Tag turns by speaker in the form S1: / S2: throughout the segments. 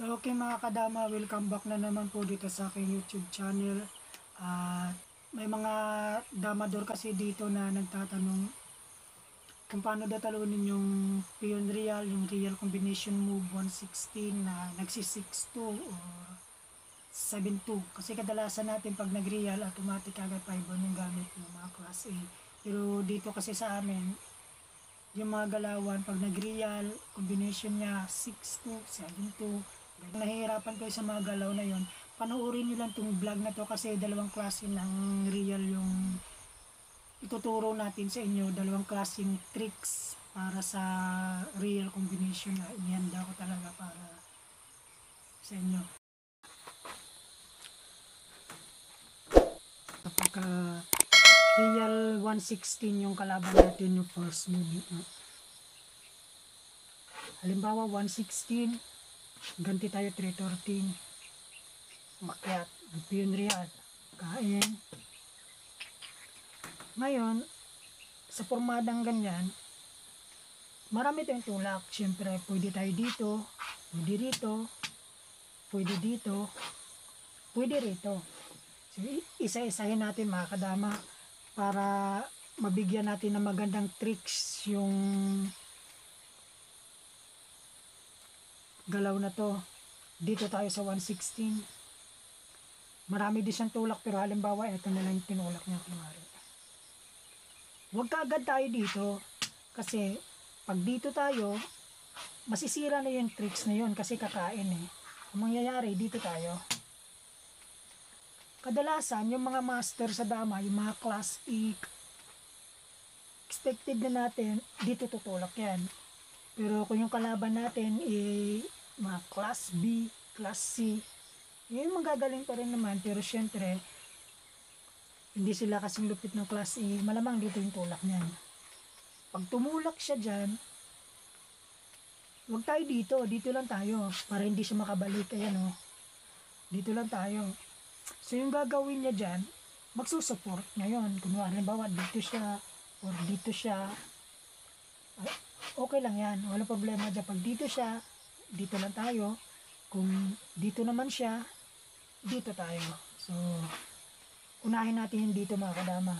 S1: So okay mga kadama, welcome back na naman po dito sa aking YouTube channel. At may mga damador kasi dito na nagtatanong kung paano daw talunin yung Peon Real, yung Real Combination Move 116 na nagsi 6-2 or 7-2. Kasi kadalasan natin pag nag-real, automatic agad 5-1 yung gamit ng mga class A. Pero dito kasi sa amin, yung mga galawan, pag nag-real, combination niya 6-2, 7-2, nahihirapan kayo sa mga galaw na yon, panoorin nyo lang itong vlog na to kasi dalawang klase ng real yung ituturo natin sa inyo, dalawang klaseng tricks para sa real combination na inihanda ko talaga para sa inyo. Kapag real 116 yung kalaban natin yung first move. Halimbawa 116, ganti tayo 313, makyat, Peon Real, kain. Ngayon, sa formadang ganyan, marami tayong tulak. Siyempre, pwede tayo dito, pwede rito, pwede dito, pwede rito. So, isa-isahin natin mga kadama para mabigyan natin ng magandang tricks yung galaw na to. Dito tayo sa 116. Marami din siyang tulak pero halimbawa ito na lang yung tinulak niya kumari. Huwag ka agad tayo dito kasi pag dito tayo masisira na yung tricks na yun kasi kakain eh. Ang mangyayari dito tayo. Kadalasan yung mga master sa dama, yung mga class E, expected na natin dito tutulak yan. Pero kung yung kalaban natin mga class B, class C, yung magagaling pa rin naman pero syempre hindi sila kasing lupit ng class E, malamang dito yung tulak niyan. Pag tumulak siya dyan, huwag tayo dito, dito lang tayo para hindi siya makabalik. Ayan o, dito lang tayo. So yung gagawin niya dyan, magsusupport ngayon. Kung halimbawa dito siya or dito siya, okay lang yan, wala problema dyan. Pag dito siya, dito lang tayo. Kung dito naman siya, dito tayo. So unahin natin yung dito mga kadama.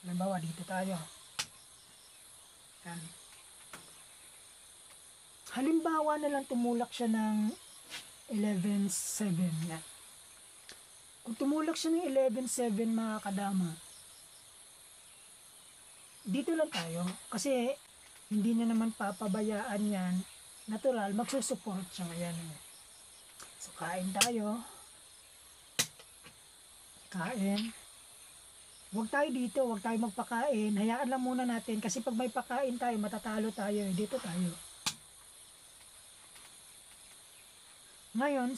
S1: Halimbawa dito tayo. Yan. Halimbawa na lang tumulak siya ng 11-7. Yan. Kung tumulak siya ng 11-7 mga kadama, dito lang tayo. Kasi hindi na naman papabayaan yan. Natural, magsusupport siya ngayon. So kain tayo. Kain. Huwag tayo dito, huwag tayo magpakain. Hayaan lang muna natin kasi pag may pakain tayo, matatalo tayo. Dito tayo. Ngayon,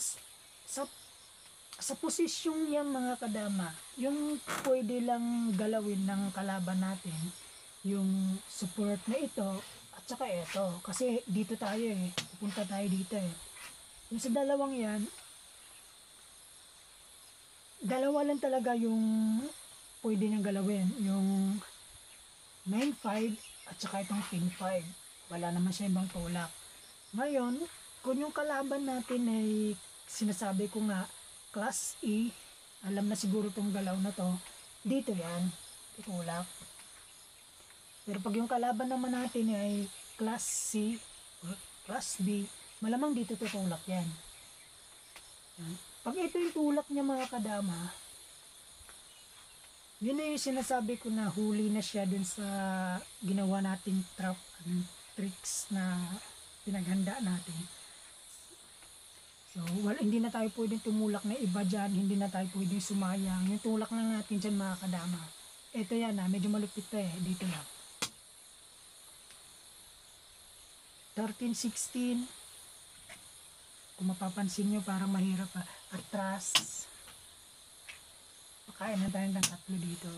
S1: sa posisyong yan mga kadama, yung pwede lang galawin ng kalaban natin, yung support na ito, at saka ito. Kasi dito tayo eh. Pupunta tayo dito eh. Yung sa dalawang yan, dalawa lang talaga yung pwede niyang galawin. Yung 9-5 at saka itong 10-5. Wala naman siya ibang tulak. Ngayon, kung yung kalaban natin ay sinasabi ko nga, class E, alam na siguro itong galaw na to, dito yan, tulak. Pero pag yung kalaban naman natin ay class C or class B, malamang dito tutulak yan. Pag ito yung tulak niya mga kadama, yun na yung sinasabi ko na huli na siya dun sa ginawa nating trap and tricks na pinaghanda natin. So, hindi na tayo pwedeng tumulak na iba dyan, hindi na tayo pwedeng sumayang. Yung tulak na natin dyan mga kadama. Ito yan medyo malupit to eh, dito lang. 13-16. Kung mapapansin nyo, parang mahirap pa. Atras. Pakain na tayo ng tatlo dito.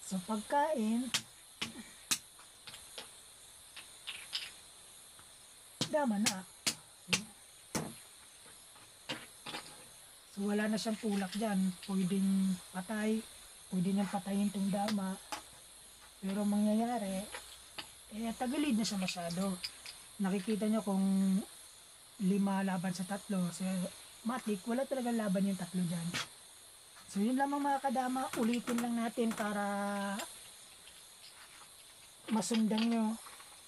S1: So, pagkain, dama na. So, wala na siyang tulak dyan. Pwedeng patay. Pwede niyang patayin itong dama. Pero mangyayari, tagalid na siya masyado. Nakikita nyo kung malaban sa tatlo. So, matik, wala talaga laban yung tatlo dyan. So, yun lamang mga kadama. Ulitin lang natin para masundan nyo.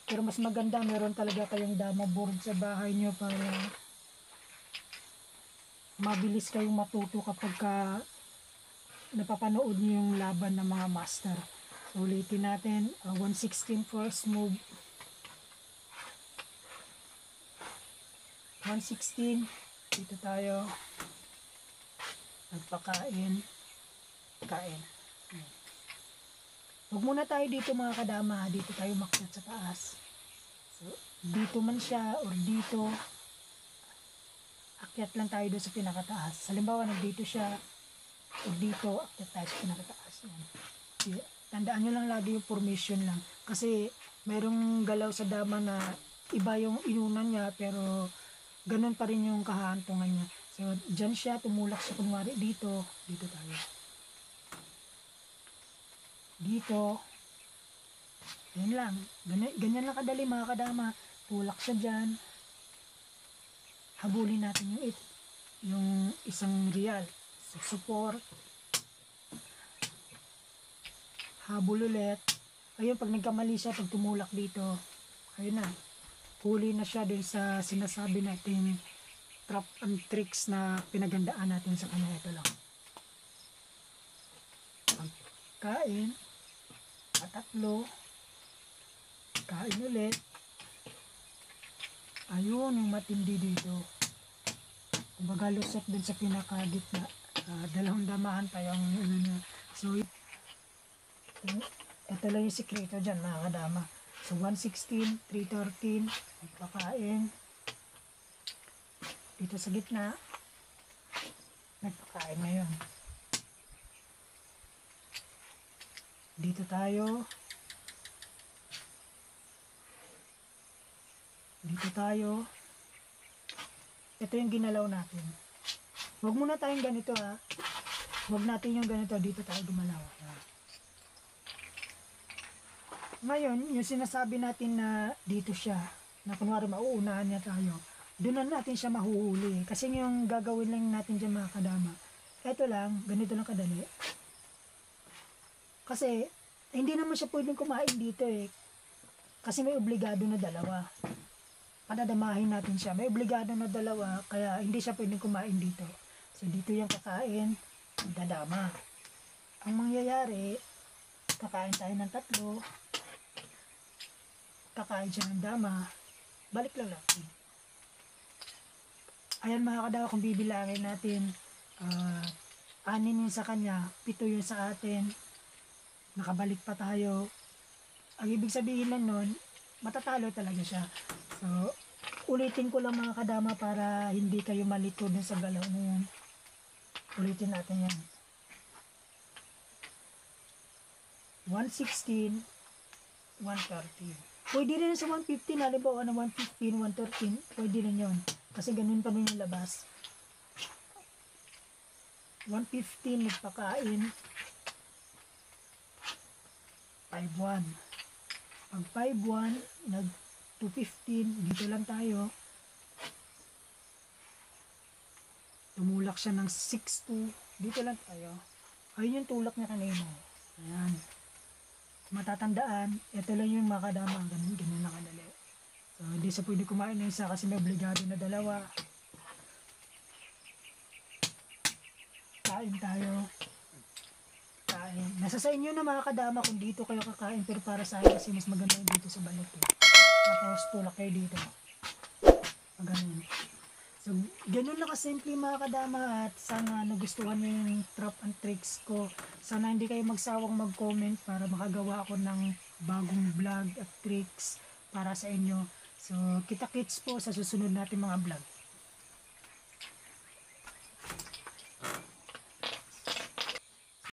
S1: Pero mas maganda, meron talaga kayong dama board sa bahay nyo para mabilis kayong matuto kapag napapanood nyo yung laban ng mga master. So, ulitin natin. 116 first move. 116. Dito tayo. Nagpakain. Kain. Huwag muna tayo dito mga kadama. Dito tayo makyat sa taas. So, dito man siya or dito. Akyat lang tayo doon sa pinakataas. Halimbawa, nandito siya o dito, akyat tayo sa pinakataas. Yan. Tandaan nyo lang lagi yung formation lang. Kasi mayroong galaw sa dama na iba yung inunan niya pero ganun pa rin yung kahantungan niya. So, dyan siya, tumulak siya kunwari dito. Dito tayo. Dito. Yan lang. Ganyan lang kadali mga kadama. Tulak siya dyan. Habulin natin yung isang real. So, support. Habol ulit. Ayun, pag nagkamali siya, pag tumulak dito, ayun na. Huli na siya dun sa sinasabi natin trap and tricks na pinagandaan natin sa kanya. Ito lang. Kain. Patatlo. Kain ulit. Ayun, yung matindi dito. Kumbaga lusot dun sa pinakagitna. Dalawang damahan pa yung ano niya. So, ito lang yung sikreto dyan mga kadama. So 116, 313, nagpakain. Dito sa gitna, nagpakain ngayon. Dito tayo. Dito tayo. Ito yung ginalaw natin. Huwag muna tayong ganito ha. Huwag natin yung ganito. Dito tayo gumalaw. Ngayon, yung sinasabi natin na dito siya, na kunwari mauunahan niya tayo, doon na natin siya mahuhuli. Kasi yung gagawin lang natin dyan mga kadama, eto lang, ganito lang kadali. Kasi, hindi naman siya pwedeng kumain dito eh. Kasi may obligado na dalawa. Padadamahin natin siya. May obligado na dalawa, kaya hindi siya pwedeng kumain dito. So, dito yung kakain, dadama. Ang mangyayari, kakain tayo ng tatlo, kakain siya ng dama, balik lang natin. Ayan mga kadawa, kung bibilangin natin, 6 yun sa kanya, 7 yun sa atin, nakabalik pa tayo. Ang ibig sabihin lang nun, matatalo talaga siya. So, ulitin ko lang mga kadama para hindi kayo malito dun sa galaw na yun. Ulitin natin yan. 116, 113. Pwede rin sa 115, halimbawa na 115, 113, pwede rin yun. Kasi ganun pa rin yung labas. 115, nagpakain. 5-1. Pag 5-1, nag 215, dito lang tayo. Tumulak siya ng 6-2, dito lang tayo. Ayun yung tulak niya kanina. Ayan. Matatandaan, ito lang yung makadama, ganun na kadali. So, hindi sa pwede kumain ng isa kasi may obligado na dalawa. Kain tayo. Kain. Nasa sa inyo na mga kadama kung dito kayo kakain, pero para sa akin kasi mas maganda yung dito sa balik. Tapos tulak kayo dito. Ganun. So, ganun lang kasimple mga kadama at sana nagustuhan nyo yung trap and tricks ko. Sana hindi kayo magsawang mag-comment para makagawa ako ng bagong vlog at tricks para sa inyo. So, kita-kits po sa susunod natin mga vlog.